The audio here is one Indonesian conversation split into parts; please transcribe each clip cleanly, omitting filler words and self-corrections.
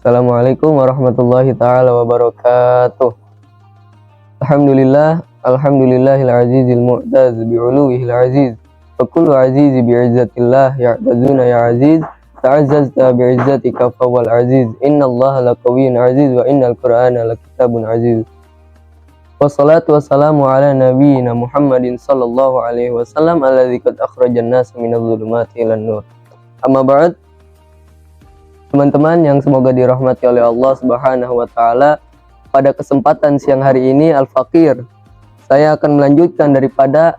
Assalamualaikum warahmatullahi ta'ala wabarakatuh. Alhamdulillahil azizil mu'taz bi'uluhil aziz. Wa kullu azizi bi'izzatillah ya'tazuna ya aziz. Ta'azzazta bi'izzatika fawwal aziz. Innallaha laqawiyyun aziz wa innal qur'ana lakitabun aziz. Wassalatu wassalamu ala nabiyyina Muhammadin sallallahu alaihi wasallam alladzi qad akhrajan nas minadh dhulumati ilan nur. Amma ba'd. Teman-teman yang semoga dirahmati oleh Allah Subhanahu wa taala, pada kesempatan siang hari ini Al-Faqir, saya akan melanjutkan daripada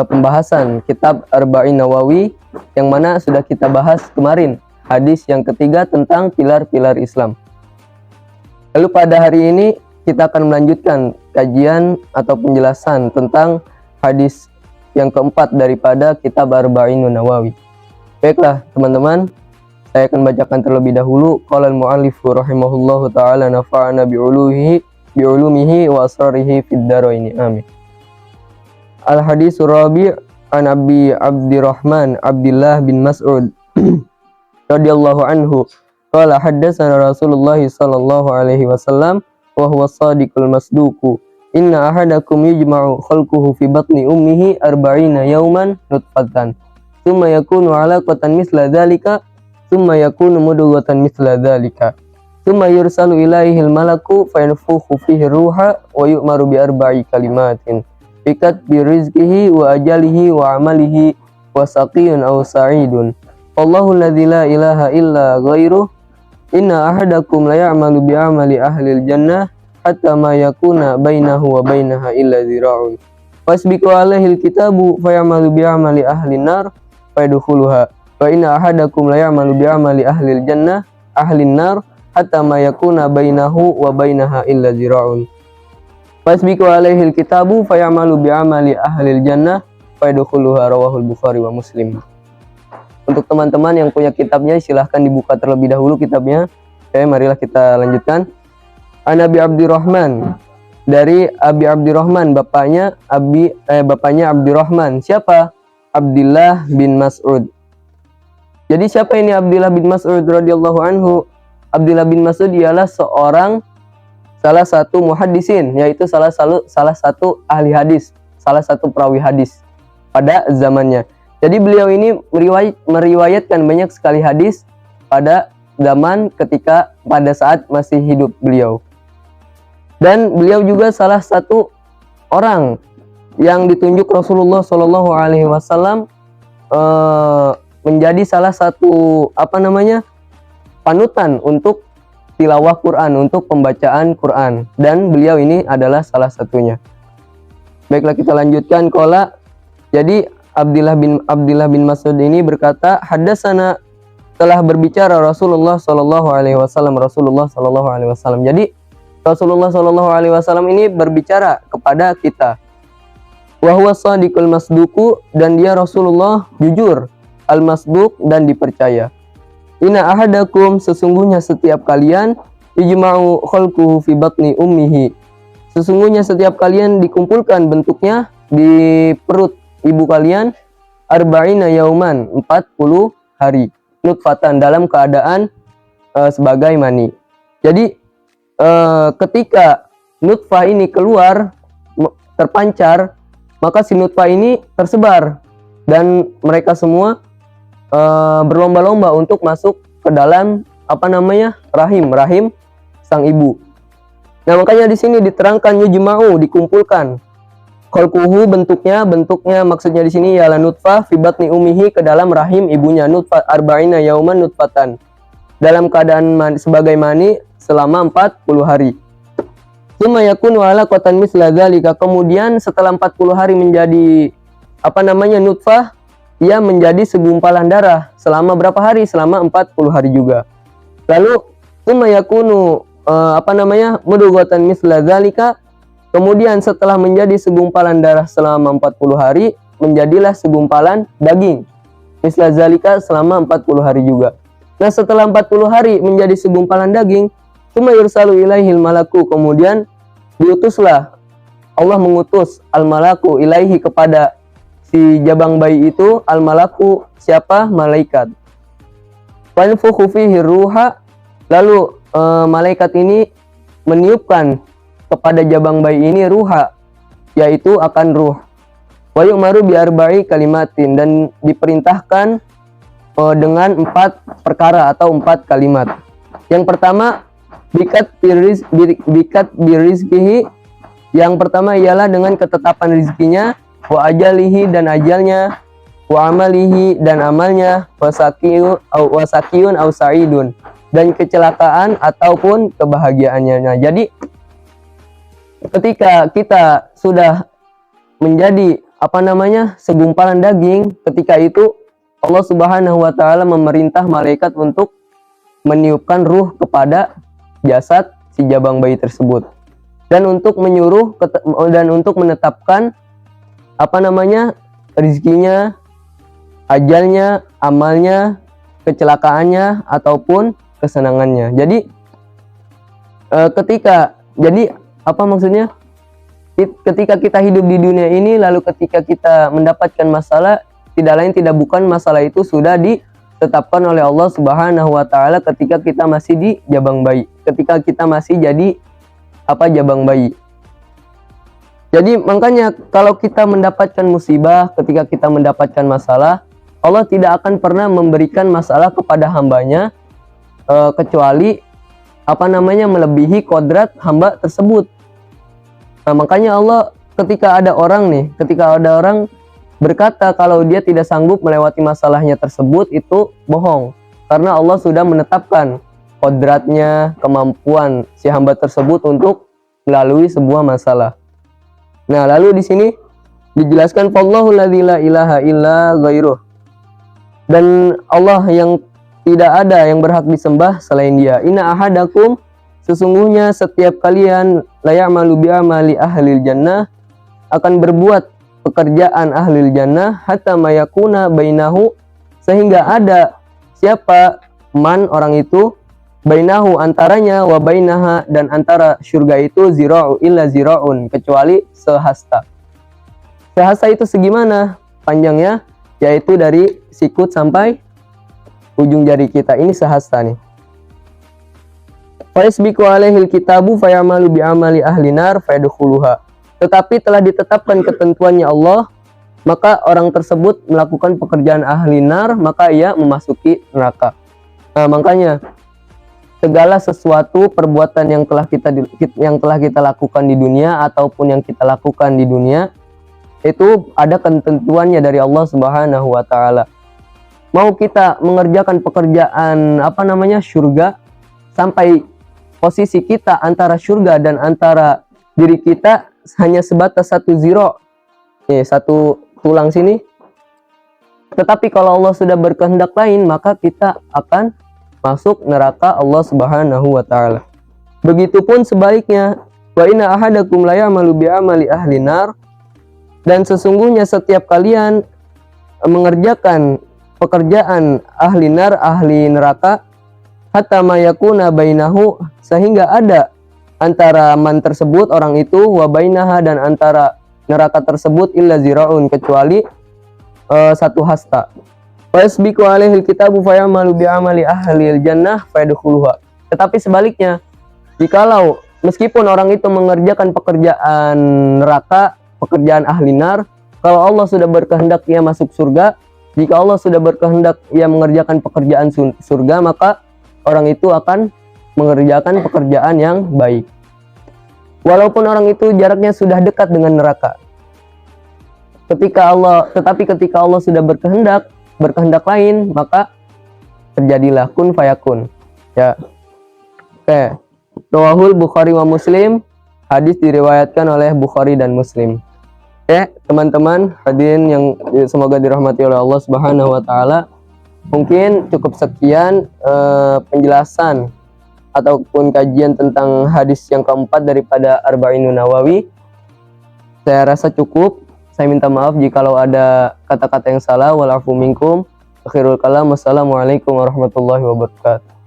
pembahasan kitab Arba'in Nawawi yang mana sudah kita bahas kemarin, hadis yang ketiga tentang pilar-pilar Islam. Lalu pada hari ini kita akan melanjutkan kajian atau penjelasan tentang hadis yang keempat daripada kitab Arba'in Nawawi. Baiklah teman-teman, saya akan bacakan terlebih dahulu. Qala al-mu'allifu rahimahullahu ta'ala nafa'ana bi'ulumihi wa asrarihi fid dharaini amin. Al-haditsu rabi' an Abi Abdirrahman Abdullah bin Mas'ud radhiyallahu anhu qala haddatsana Rasulullah sallallahu alaihi wasallam wa huwa shadiqul masduqu inna ahadakum yujma'u khalquhu fi batni ummihi 40 yawman nutfatan thumma yakunu 'alaqatan misla dzalika thumma yakunu mudghatan mithla dzalika thumma yursalu ilaihil malaku fayanfukhu fihi ruha wa yu'maru bi arba'i kalimatin bikat bi rizqihi wa ajalihi wa amalihi wa saqiyun aw sa'idun wallahu alladzi la ilaha illa ghairuh inna ahadakum la ya'malu bi amali ahlil jannah hatta ma yakuna bainahu wa bainaha illa zira'un fasbiqu alaihil kitabu fayamalu bi amali ahlin nar fayadkhuluha wa inna ahadakum la ya'malu bi amali ahlil jannah ahlin nar hatta ma yakuna bainahu wa bainaha illa zira'un fasbiqu alaihil kitabu fayamalu bi amali ahlil jannah fayadkhuluha rawahul Bukhari wa Muslim. Untuk teman-teman yang punya kitabnya silahkan dibuka terlebih dahulu kitabnya. Oke, marilah kita lanjutkan. An Abi Abdirrahman, dari Abi Abdirrahman, bapaknya Abdirrahman. Siapa? Abdullah bin Mas'ud. Jadi siapa ini Abdullah bin Mas'ud radhiyallahu anhu? Abdullah bin Mas'ud ialah salah satu muhaddisin, yaitu salah satu ahli hadis, salah satu perawi hadis pada zamannya. Jadi beliau ini meriwayatkan banyak sekali hadis pada pada saat masih hidup beliau. Dan beliau juga salah satu orang yang ditunjuk Rasulullah Shallallahu Alaihi Wasallam menjadi salah satu panutan untuk tilawah Quran, untuk pembacaan Quran, dan beliau ini adalah salah satunya. Baiklah kita lanjutkan. Jadi Abdullah bin Mas'ud ini berkata, haddatsana, telah berbicara Rasulullah Shallallahu Alaihi Wasallam. Jadi Rasulullah Shallallahu Alaihi Wasallam ini berbicara kepada kita. Wa huwa shadiqul masduqu, dan dia Rasulullah jujur, al-masduq, dan dipercaya. Inna ahadakum, sesungguhnya setiap kalian, ijma'u khalquhu fi batni ummihi, sesungguhnya setiap kalian dikumpulkan bentuknya di perut ibu kalian, arba'ina yauman, 40 hari, nutfatan, dalam keadaan sebagai mani. Jadi ketika nutfah ini keluar, terpancar, maka si nutfah ini tersebar dan mereka semua berlomba-lomba untuk masuk ke dalam rahim sang ibu. Nah, makanya di sini diterangkan yujma'u, dikumpulkan. Khalquhu, bentuknya maksudnya di sini ialah nutfah fi batni ummihi, ke dalam rahim ibunya, nutfah arba'ina yauman nutfatan, dalam keadaan sebagai mani selama 40 hari. Tsumma yakunu 'alaqatan misla dzalika, kemudian setelah 40 hari menjadi nutfah, ia menjadi segumpalan darah selama berapa hari? Selama 40 hari juga. Lalu tsumma yakunu mudghatan misla dzalika, kemudian setelah menjadi segumpalan darah selama 40 hari, menjadilah segumpalan daging misla dzalika selama 40 hari juga. Nah, setelah 40 hari menjadi segumpalan daging, tsumma yursalu ilaihil malaku, kemudian diutuslah, Allah mengutus al-malaku ilaihi, kepada si jabang bayi itu, al-malaku, siapa? Malaikat. Fanfukhu fihi ruha, Lalu malaikat ini meniupkan kepada jabang bayi ini ruha, yaitu akan ruh. Wa yu'maru bi arba'i kalimatin, dan diperintahkan dengan 4 perkara atau 4 kalimat. Yang pertama, bikat birizkihi. Yang pertama ialah dengan ketetapan rizkinya, wa ajalihi dan ajalnya, wa amalihi dan amalnya, wasakiyun au sa'idun, dan kecelakaan ataupun kebahagiaannya. Nah, jadi ketika kita sudah menjadi segumpalan daging, ketika itu Allah Subhanahu wa taala memerintah malaikat untuk meniupkan ruh kepada jasad si jabang bayi tersebut, dan untuk menyuruh dan untuk menetapkan rizkinya, ajalnya, amalnya, kecelakaannya ataupun kesenangannya. Jadi ketika kita hidup di dunia ini, lalu ketika kita mendapatkan masalah, tidak lain tidak bukan masalah itu sudah ditetapkan oleh Allah Subhanahu wa taala ketika kita masih di jabang bayi, ketika kita masih jadi jabang bayi. Jadi makanya kalau kita mendapatkan musibah, ketika kita mendapatkan masalah, Allah tidak akan pernah memberikan masalah kepada hambanya kecuali melebihi kodrat hamba tersebut. Nah, makanya Allah ketika ada orang berkata kalau dia tidak sanggup melewati masalahnya tersebut, itu bohong, karena Allah sudah menetapkan kodratnya, kemampuan si hamba tersebut untuk melalui sebuah masalah. Nah, lalu di sini dijelaskan wallahu la ilaha illa ghairuh, dan Allah yang tidak ada yang berhak disembah selain Dia. Inna ahadakum, sesungguhnya setiap kalian la ya'malu bi amali ahlil jannah, akan berbuat pekerjaan ahlil jannah, hatta mayakuna bainahu, sehingga ada siapa man orang itu, bainahu antaranya, wa bainaha dan antara surga itu, zira'u illa zira'un, kecuali sehasta. Sehasta itu segimana panjangnya? Yaitu dari sikut sampai ujung jari kita, ini sehasta nih. Faisbiku alaihil kitabu fayamalu bi'amali ahlinar fayadkhuluha. Tetapi telah ditetapkan ketentuannya Allah, maka orang tersebut melakukan pekerjaan ahli nar, maka ia memasuki neraka. Nah, makanya segala sesuatu perbuatan yang telah kita lakukan di dunia ataupun yang kita lakukan di dunia, itu ada ketentuannya dari Allah Subhanahu wa taala. Mau kita mengerjakan pekerjaan surga, sampai posisi kita antara surga dan antara diri kita hanya sebatas satu ziro, satu tulang sini. Tetapi kalau Allah sudah berkehendak lain, maka kita akan masuk neraka Allah Subhanahu wa taala. Begitupun sebaliknya, wa inna ahadakum la ya'malu bi amali ahli nar, dan sesungguhnya setiap kalian mengerjakan pekerjaan ahli nar, ahli neraka, hatta mayakuna bainahu, sehingga ada antara man tersebut, orang itu, wa bainaha dan antara neraka tersebut, illa ziraun, kecuali satu hasta. Fasbiqu alaihil kitabu fayamalu bi'amali ahlil jannah fayadkhuluha. Tetapi sebaliknya, jikalau meskipun orang itu mengerjakan pekerjaan neraka, pekerjaan ahli nar, kalau Allah sudah berkehendak ia masuk surga, jika Allah sudah berkehendak ia mengerjakan pekerjaan surga, maka orang itu akan mengerjakan pekerjaan yang baik, walaupun orang itu jaraknya sudah dekat dengan neraka. Tetapi ketika Allah sudah berkehendak lain, maka terjadilah kun fayakun. Ya. Oke. Rawahul Bukhari wa Muslim. Hadis diriwayatkan oleh Bukhari dan Muslim. Oke, teman-teman hadirin yang semoga dirahmati oleh Allah Subhanahu wa taala. Mungkin cukup sekian penjelasan ataupun kajian tentang hadis yang keempat daripada Arba'inun Nawawi. Saya rasa cukup. Saya minta maaf jikalau ada kata-kata yang salah. Wal afu minkum. Akhirul kalam. Wassalamualaikum warahmatullahi wabarakatuh.